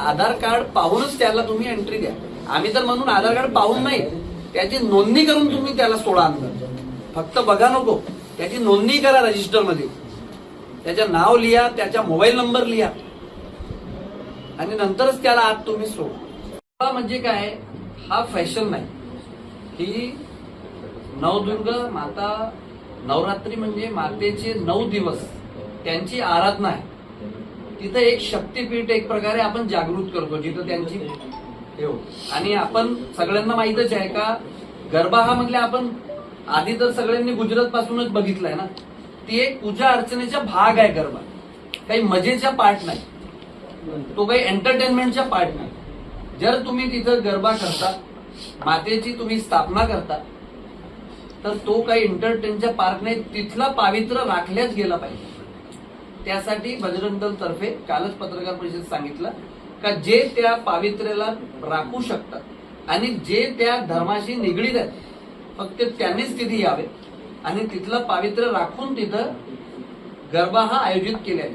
आधार card पाहूनच त्याला तुम्ही एंट्री द्या. आम्ही तर म्हणून आधार कार्ड पाहून नाही, त्याची नोंदणी करून तुम्ही त्याला सोडा अंदर. फक्त बघा नको, त्याची नोंदणी करा रजिस्टरमध्ये, त्याचं नाव लिहा, त्याचा मोबाईल नंबर लिहा आणि नंतरच त्याला आत तुम्ही सोडा. म्हणजे काय, हा फॅशन नाही. ही नवदुर्गा माता, नवरात्री म्हणजे मातेचे 9 दिवस त्यांची आराधना आहे. तिथं एक शक्तीपीठ एक प्रकारे आपण जागृत करतो जिथं त्यांची आणि आपण सगळ्यांना माहितच आहे का, गरबा हा म्हटलं आपण आधी तर सगळ्यांनी गुजरात पासूनच बघितलंय ना. ती एक पूजा अर्चनेचा भाग आहे गरबा, काही मजेचा पार्ट नाही, तो काही एंटरटेनमेंटचा पार्ट नाही. जर तुम्ही तिथं गरबा करता, मातेची तुम्ही स्थापना करता, तर तो काही एंटरटेनचा पार्ट नाही, तिथला पावित्र्य राखल्याच गेला पाहिजे. त्यासाठी बजरंग दल तर्फे कालच पत्रकार परिषदेत सांगितलं का जे त्या पावित्र्याला राखू शकतात आणि जे त्या धर्माशी निगडीत आहेत, फक्त त्यांनीच तिथे यावे आणि तिथलं पावित्र्य राखून तिथं गरबा हा आयोजित केला आहे.